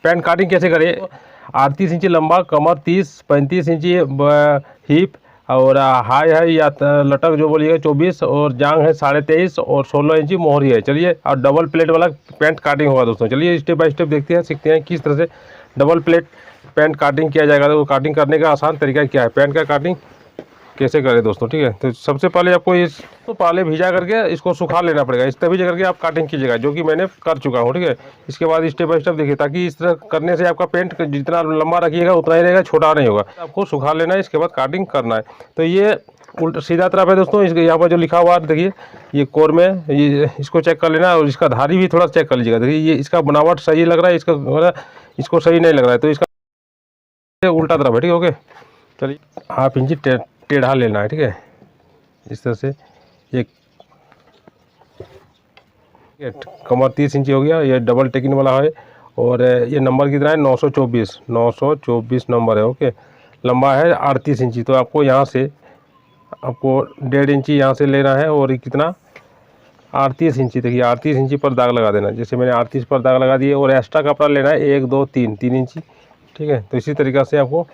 Pant cutting कैसे करें। 38 इंची लंबा, कमर 30-35 इंची हिप, और हाई है या लटक जो बोलिएगा 24, और जांग है 23.5 और 16 इंची मोहरी है। चलिए, और डबल प्लेट वाला पैंट काटिंग होगा दोस्तों। चलिए स्टेप बाय स्टेप देखते हैं, सीखते हैं किस तरह से डबल प्लेट पैंट काटिंग किया जाएगा। तो काटिंग करने का आसान तरीका क्या है, पैंट का काटिंग कैसे करें दोस्तों, ठीक है। तो सबसे पहले आपको इस तो पहले भिजा करके इसको सुखा लेना पड़ेगा, इस तभी करके आप काटिंग कीजिएगा, जो कि मैंने कर चुका हूँ, ठीक है। इसके बाद स्टेप बाय स्टेप देखिए, ताकि इस तरह करने से आपका पेंट जितना लंबा रखिएगा उतना ही रहेगा, छोटा नहीं होगा। आपको सुखा लेना है, इसके बाद काटिंग करना है। तो ये उल्टा सीधा तरफ है दोस्तों। इसके यहाँ पर जो लिखा हुआ है देखिए, ये कोर में ये इसको चेक कर लेना है, और इसका धारी भी थोड़ा चेक कर लीजिएगा। देखिए ये इसका बनावट सही लग रहा है, इसको सही नहीं लग रहा है, तो इसका उल्टा तरफ है, ठीक है। ओके, चलिए 1/2 इंची टेढ़ा लेना है, ठीक है। इस तरह से एक कमर 30 इंची हो गया, ये डबल टेकिन वाला है, और ये नंबर कितना है 924 नंबर है। ओके, लंबा है 38 इंची, तो आपको यहाँ से आपको 1.5 इंची यहाँ से लेना है, और कितना 38 इंची। देखिए 38 इंची पर दाग लगा देना, जैसे मैंने 38 पर दाग लगा दिए, और एक्स्ट्रा कपड़ा लेना है 1 2 3 इंची, ठीक है। तो इसी तरीक़ा से आपको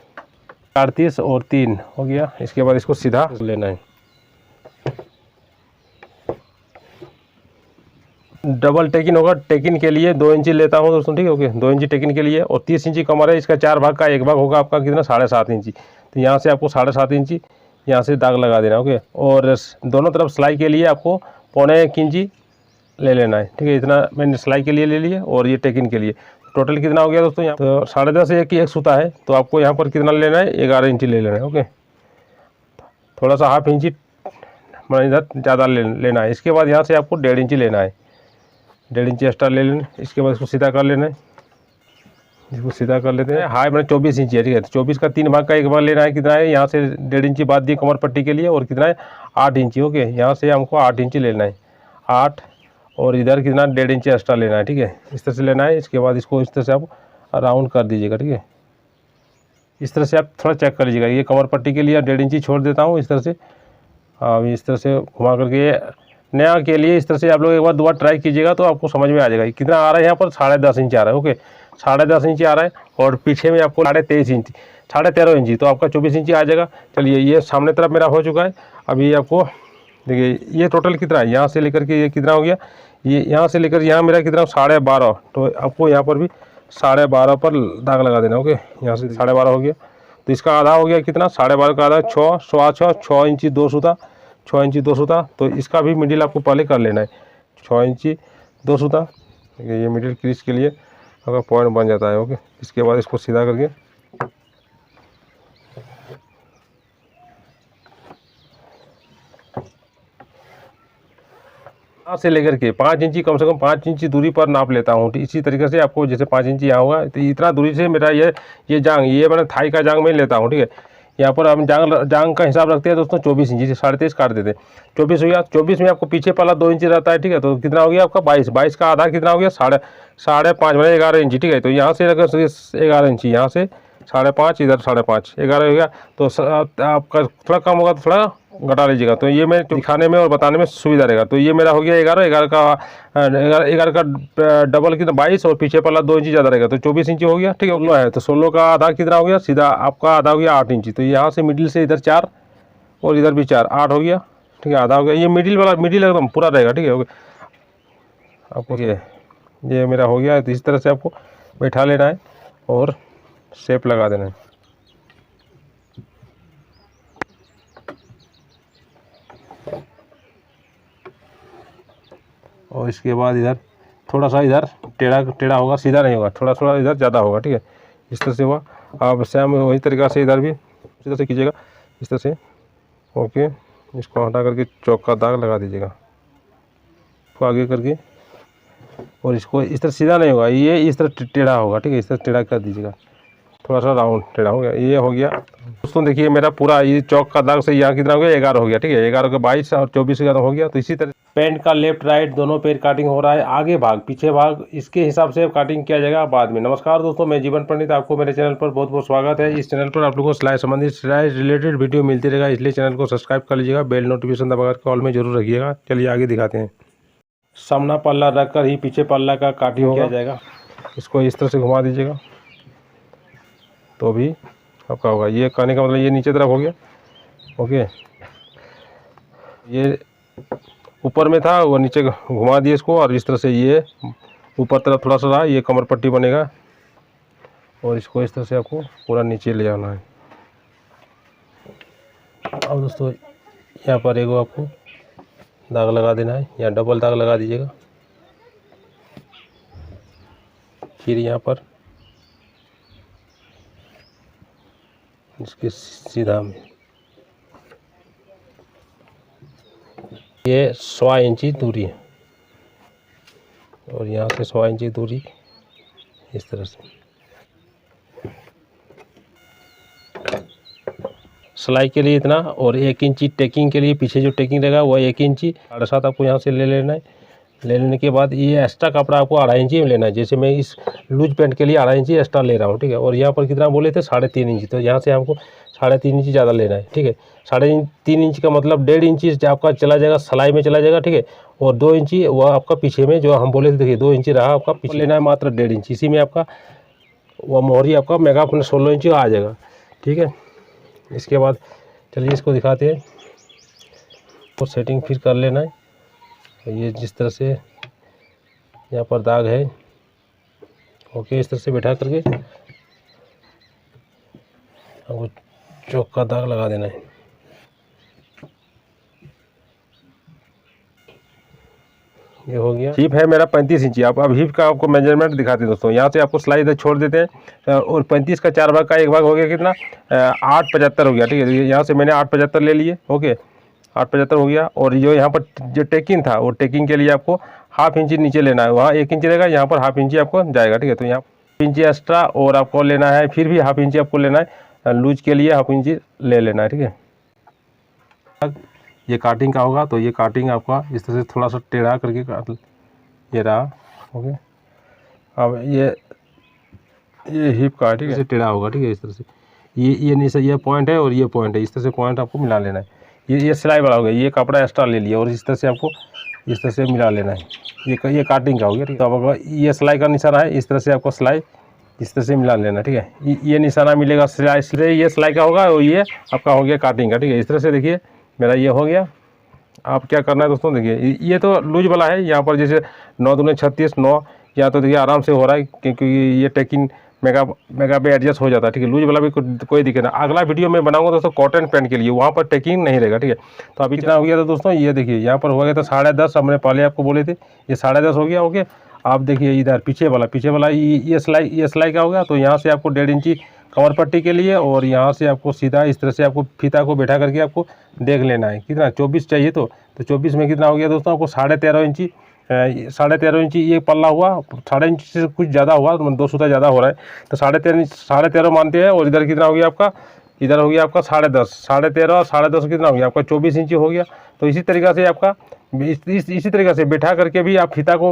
38 और 3 हो गया। इसके बाद इसको सीधा लेना है। डबल टेकिन होगा, टेकिन के लिए 2 इंची लेता हूँ दोस्तों, ठीक है। ओके, 2 इंची टेकिन के लिए, और 30 इंची कमर है, इसका 4 भाग का 1 भाग होगा आपका कितना 7.5 इंची। तो यहाँ से आपको 7.5 इंची यहाँ से दाग लगा देना। ओके, और दोनों तरफ सिलाई के लिए आपको 1.25 इंची ले लेना है, ठीक है। इतना मैंने सिलाई के लिए ले लिया, और ये टेकिन के लिए टोटल कितना हो गया दोस्तों। यहाँ तो 10.5 एक सूता है, तो आपको यहाँ पर कितना लेना है 11 इंची ले लेना है। ओके, थोड़ा सा 1/2 इंची मतलब इधर ज़्यादा लेना है। इसके बाद यहाँ से आपको 1.5 इंची लेना है, 1.5 इंची एक्स्ट्रा ले लेना। इसके बाद इसको सीधा कर लेना है, इसको सीधा कर लेते हैं। हाई मैंने 24 इंची है, ठीक है। तो 24 का 3 भाग का 1 भाग लेना है, कितना है यहाँ से 1.5 इंची बात दी कमर पट्टी के लिए, और कितना है 8 इंची। ओके, यहाँ से हमको 8 इंची लेना है, 8, और इधर कितना 1.5 इंची एक्स्ट्रा लेना है, ठीक है। इस तरह से लेना है। इसके बाद इसको इस तरह से आप राउंड कर दीजिएगा, ठीक है। इस तरह से आप थोड़ा चेक कर लीजिएगा। ये कमर पट्टी के लिए 1.5 इंची छोड़ देता हूँ इस तरह से। इस तरह से घुमा करके नया के लिए इस तरह से आप लोग एक बार 2 बार ट्राई कीजिएगा, तो आपको समझ में आ जाएगा। कितना आ रहा है यहाँ पर 10.5 इंची आ रहा है। ओके, 10.5 इंची आ रहा है, और पीछे में आपको 23.5 इंची, 13.5 इंची, तो आपका 24 इंची आ जाएगा। चलिए, ये सामने तरफ मेरा हो चुका है। अभी आपको देखिए ये टोटल कितना है, यहाँ से लेकर के ये कितना हो गया, ये यहाँ से लेकर यहाँ मेरा कितना 12.5, तो आपको यहाँ पर भी 12.5 पर दाग लगा देना। ओके, यहाँ से 12.5 हो गया, तो इसका आधा हो गया कितना 12.5 का आधा 6, 6 इंची 2 सूता, 6 इंची 2 सूता। तो इसका भी मिडिल आपको पहले कर लेना है, 6 इंची 2 सूता। ये मिडिल क्रीज के लिए आपका पॉइंट बन जाता है। ओके, इसके बाद इसको सीधा करके यहाँ से लेकर के 5 इंची, कम से कम 5 इंची दूरी पर नाप लेता हूँ। इसी तरीके से आपको जैसे 5 इंची यहाँ होगा, तो इतना दूरी से मेरा ये जांग, ये मैंने थाई का जांग में लेता हूँ, ठीक है। यहाँ पर हम जांग का हिसाब रखते हैं दोस्तों 24 इंची से 23.5 काट देते हैं। 24 हो गया, 24 में आपको पीछे पहला 2 इंची रहता है, ठीक है। तो कितना हो गया आपका 22 का आधा कितना हो गया 5.5 मतलब 11 इंची, ठीक है। तो यहाँ से अगर 11 इंची, यहाँ से 5.5, इधर 5.5, 11 हो गया। तो आपका थोड़ा कम होगा तो थोड़ा घटा लीजिएगा, तो ये मैं दिखाने में और बताने में सुविधा रहेगा। तो ये मेरा हो गया 11 का डबल कितना 22, और पीछे पहला 2 इंची ज़्यादा रहेगा, तो 24 इंची हो गया, ठीक है। 16 है, तो 16 का आधा कितना हो गया, सीधा आपका आधा हो गया 8 इंची। तो यहाँ से मिडिल से इधर 4 और इधर भी 4, 8 हो गया, ठीक है। आधा हो गया, ये मिडिल एकदम पूरा रहेगा, ठीक है। ओके, आपको ये मेरा हो गया है। तो इस तरह से आपको बैठा लेना है और शेप लगा देना है। और इसके बाद इधर थोड़ा सा इधर टेढ़ा होगा, सीधा नहीं होगा, थोड़ा इधर ज़्यादा होगा, ठीक है। इस तरह से हुआ। आप सेम वही तरीक़ा से इधर भी इस तरह से कीजिएगा, इस तरह से। ओके, इसको हटा करके चौक का दाग लगा दीजिएगा, इसको आगे करके, और इसको इस तरह सीधा नहीं होगा, ये इस तरह टेढ़ा होगा, ठीक है। इस तरह टेढ़ा कर दीजिएगा, थोड़ा सा राउंड टेढ़ा हो गया, ये हो गया दोस्तों। देखिए मेरा पूरा ये चौक का दाग से यहाँ कितना हो गया 11 हो गया, ठीक है। 11 का 22 और 24 का हो गया। तो इसी तरह पैंट का लेफ्ट राइट दोनों पैर काटिंग हो रहा है, आगे भाग पीछे भाग, इसके हिसाब से काटिंग किया जाएगा बाद में। नमस्कार दोस्तों, मैं जीवन पंडित, आपको मेरे चैनल पर बहुत बहुत स्वागत है। इस चैनल पर आप लोगों को सिलाई संबंधित सिलाई रिलेटेड वीडियो मिलती रहेगा, इसलिए चैनल को सब्सक्राइब कर लीजिएगा, बेल नोटिफिकेशन दबाकर कॉल में जरूर रखिएगा। चलिए आगे दिखाते हैं। सामना पल्ला रखकर ही पीछे पल्ला का काटिंग किया जाएगा। इसको इस तरह से घुमा दीजिएगा तो भी आपका होगा। ये कहने का मतलब ये नीचे तरफ हो गया। ओके, ये ऊपर में था वो नीचे घुमा दिए इसको, और इस तरह से ये ऊपर तरफ थोड़ा सा रहा, ये कमर पट्टी बनेगा, और इसको इस तरह से आपको पूरा नीचे ले जाना है। अब दोस्तों यहाँ पर एगो आपको दाग लगा देना है, या डबल दाग लगा दीजिएगा। फिर यहाँ पर इसके सीधा में ये 1.25 इंची दूरी है, और यहाँ से 1.25 इंची दूरी इस तरह से। सिलाई के लिए इतना, और 1 इंची टेकिंग के लिए पीछे जो टेकिंग रहेगा वो 1 इंची 7.5 आपको यहाँ से ले लेना है। ले लेने के बाद ये एक्स्ट्रा कपड़ा आपको 2.5 इंची में लेना है। जैसे मैं इस लूज पैंट के लिए 2.5 इंची एक्स्ट्रा ले रहा हूँ, ठीक है। और यहाँ पर कितना बोले थे 3.5 इंची, तो यहाँ से हमको 3.5 इंची ज़्यादा लेना है, ठीक है। 3.5 इंची का मतलब 1.5 इंची आपका चला जाएगा सिलाई में, चला जाएगा, ठीक है। और 2 इंची वह आपका पीछे में जो हम बोले थे, देखिए 2 इंची रहा आपका पीछे लेना है, मात्र 1.5 इंची। इसी में आपका वह मोहरी आपका मेगा अपने 16 इंची आ जाएगा, ठीक है। इसके बाद चलिए इसको दिखाते हैं, और सेटिंग फिर कर लेना है। ये जिस तरह से यहाँ पर दाग है, ओके, इस तरह से बैठा करके हमको चौक का दाग लगा देना है। ये हो गया। हिप है मेरा 35 इंची। आप अब हिप का आपको मेजरमेंट दिखाते हैं दोस्तों। यहाँ से आपको स्लाइड इधर छोड़ देते हैं, और 35 का 4 भाग का 1 भाग हो गया कितना, 8.75 हो गया, ठीक है। यहाँ से मैंने 8.75 ले लिए, ओके, 8.75 हो गया। और जो यहाँ पर जो टेकिंग था, वो टेकिंग के लिए आपको 1/2 इंची नीचे लेना है। वहाँ 1 इंची रहेगा, यहाँ पर 1/2 इंची आपको जाएगा, ठीक है। तो यहाँ 1 इंची एक्स्ट्रा और आपको लेना है, फिर भी 1/2 इंची आपको लेना है, लूज के लिए 1/2 इंची ले लेना है, ठीक है। ये काटिंग का होगा, तो ये काटिंग आपका इस तरह से थोड़ा सा टेढ़ा करके काट, ये रहा, ओके। अब ये हिप का, ठीक है, इसे टेढ़ा होगा, ठीक है, इस तरह से। ये नहीं सही, ये पॉइंट है और ये पॉइंट है, इस तरह से पॉइंट आपको मिला लेना है। ये सिलाई वाला हो गया, ये कपड़ा एक्स्ट्रा ले लिया, और इस तरह से आपको इस तरह से मिला लेना है। ये काटिंग का हो गया, ठीक है। तो अब ये सिलाई का निशाना है, इस तरह से आपको सिलाई इस तरह से मिला लेना, ठीक है। ये निशाना मिलेगा सिलाई से, ये सिलाई का होगा, और ये आपका हो गया काटिंग का, ठीक है। इस तरह से देखिए मेरा ये हो गया। आप क्या करना है दोस्तों, देखिए ये तो लूज वाला है, यहाँ पर जैसे 9 दूने 36 9, या तो देखिए आराम से हो रहा है, क्योंकि ये टेकिंग मेगा पे एडजस्ट हो जाता है, ठीक है। लूज वाला भी कोई दिक्कत नहीं। अगला वीडियो में बनाऊंगा दोस्तों कॉटन पैंट के लिए, वहाँ पर टेकिंग नहीं रहेगा, ठीक है। तो अभी कितना हो गया था दोस्तों, ये देखिए यहाँ पर हो गया था 10.5। हमने पहले आपको बोले थे, ये 10.5 हो गया, ओके। आप देखिए इधर पीछे वाला ये सिलाई का हो गया। तो यहाँ से आपको 1.5 इंची कमर पट्टी के लिए, और यहाँ से आपको सीधा इस तरह से आपको फीता को बैठा करके आपको देख लेना है कितना 24 चाहिए। तो 24 में कितना हो गया दोस्तों, आपको 13.5 इंची, 13.5 इंची ये पल्ला हुआ, 13.5 इंची से कुछ ज़्यादा हुआ, मतलब 2 सूता ज़्यादा हो रहा है, तो 13.5 मानते हैं। और इधर कितना हो गया आपका, इधर हो गया आपका 10.5, 13.5 और 10.5 कितना हो गया आपका 24 इंची हो गया। तो इसी तरीक़ा से आपका इसी तरीक़े से बैठा करके भी आप फीता को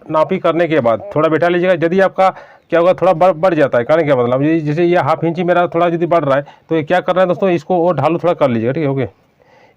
नापी करने के बाद थोड़ा बैठा लीजिएगा। यदि आपका क्या होगा, थोड़ा बढ़ जाता है, कहने क्या मतलब, जैसे ये 1/2 इंची मेरा थोड़ा यदि बढ़ रहा है, तो ये क्या करना है दोस्तों, इसको और ढालू थोड़ा कर लीजिएगा, ठीक है, ओके।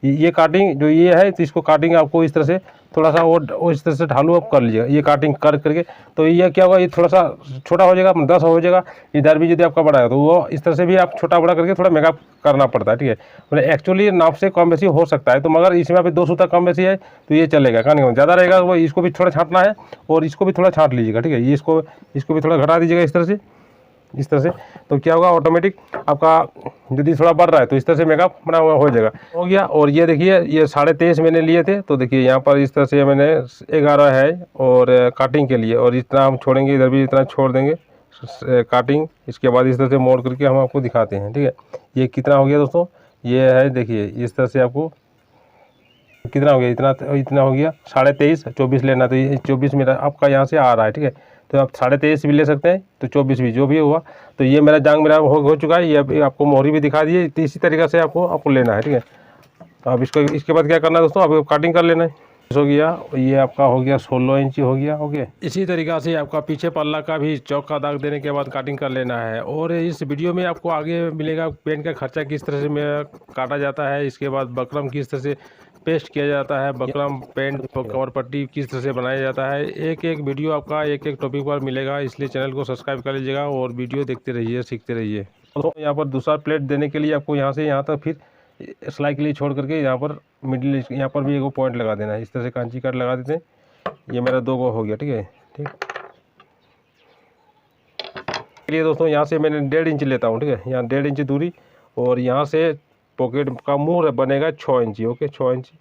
ये काटिंग जो ये है, तो इसको काटिंग आपको इस तरह से थोड़ा सा और इस तरह से ढालू आप कर लीजिएगा, ये काटिंग करके। तो ये क्या होगा, ये थोड़ा सा छोटा हो जाएगा, 10 हो जाएगा। इधर भी यदि आपका बड़ा है, तो वो इस तरह से भी आप छोटा बड़ा करके थोड़ा मेकअप करना पड़ता है, ठीक है। मतलब एक्चुअली नाप से कम बेसी हो सकता है, तो मगर इसमें आप 2 सूता कम बेसी है तो ये चलेगा। कहने ज़्यादा रहेगा वो, इसको भी थोड़ा छाँटना है, और इसको भी थोड़ा छाँट लीजिएगा, ठीक है। ये इसको भी थोड़ा घटा दीजिएगा इस तरह से। तो क्या होगा, ऑटोमेटिक आपका यदि थोड़ा बढ़ रहा है तो इस तरह से मेकअप बना हुआ हो जाएगा, हो गया। और ये देखिए ये 23.5 मैंने लिए थे, तो देखिए यहाँ पर इस तरह से मैंने 11 है, और काटिंग के लिए, और इतना हम छोड़ेंगे, इधर भी इतना छोड़ देंगे काटिंग। इसके बाद इस तरह से मोड़ करके हम आपको दिखाते हैं, ठीक है। ये कितना हो गया दोस्तों, ये है देखिए इस तरह से आपको कितना हो गया, इतना हो गया 23.5। 24 लेना, तो ये 24 मेरा आपका यहाँ से आ रहा है, ठीक है। तो आप 23.5 भी ले सकते हैं, तो 24 भी जो भी हुआ। तो ये मेरा जांग मेरा हो चुका है। ये आपको मोहरी भी दिखा दिए, तो इसी तरीक़े से आपको लेना है, ठीक है। अब इसके बाद क्या करना है दोस्तों, आपको काटिंग कर लेना है। हो गया, ये आपका हो गया 16 इंची हो गया, ओके। इसी तरीक़ा से आपका पीछे पल्ला का भी चौक का दाग देने के बाद काटिंग कर लेना है। और इस वीडियो में आपको आगे मिलेगा पेंट का खर्चा किस तरह से में काटा जाता है, इसके बाद बकरम किस तरह से पेस्ट किया जाता है, बकरम पैंट कमर पट्टी किस तरह से बनाया जाता है, एक एक वीडियो आपका एक एक टॉपिक पर मिलेगा। इसलिए चैनल को सब्सक्राइब कर लीजिएगा और वीडियो देखते रहिए, सीखते रहिए। तो यहाँ पर दूसरा प्लेट देने के लिए आपको यहाँ से यहाँ तक फिर सिलाई के लिए छोड़ करके यहाँ पर मिडिल यहाँ पर भी एक पॉइंट लगा देना है। इस तरह से कांची काट लगा देते हैं। ये मेरा 2 गो हो गया, ठीक है। ठीक चलिए दोस्तों, यहाँ से मैंने 1.5 इंच लेता हूँ, ठीक है। यहाँ 1.5 इंच दूरी और यहाँ से पॉकेट का मुंह बनेगा 6 इंची। ओके, 6 इंची।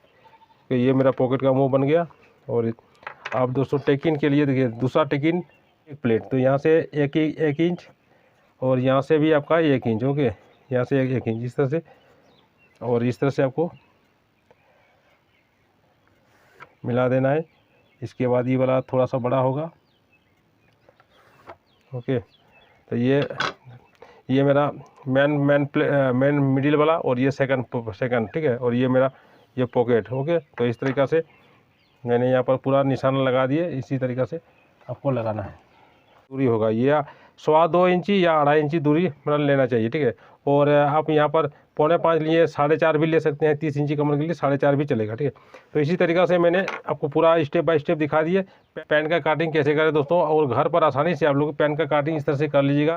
तो ये मेरा पॉकेट का मुंह बन गया। और आप दोस्तों टेकिन के लिए देखिए, दूसरा टेकिन एक प्लेट, तो यहाँ से 1 इंच और यहाँ से भी आपका 1 इंच। ओके, यहाँ से 1 इंच इस तरह से, और इस तरह से आपको मिला देना है। इसके बाद ये वाला थोड़ा सा बड़ा होगा। ओके, तो ये मेरा मेन मिडिल वाला और ये सेकंड, ठीक है। और ये मेरा ये पॉकेट। ओके, तो इस तरीक़ा से मैंने यहाँ पर पूरा निशान लगा दिए। इसी तरीक़ा से आपको लगाना है। दूरी होगा ये 2.25 इंची या 2.5 इंची दूरी मतलब लेना चाहिए, ठीक है। और आप यहाँ पर 4.25 लिए, 4.5 भी ले सकते हैं। 30 इंची कमर के लिए 4.5 भी चलेगा, ठीक है। तो इसी तरीक़ा से मैंने आपको पूरा स्टेप बाय स्टेप दिखा दिए पैंट का काटिंग कैसे करें दोस्तों। और घर पर आसानी से आप लोग पैंट का काटिंग इस तरह से कर लीजिएगा।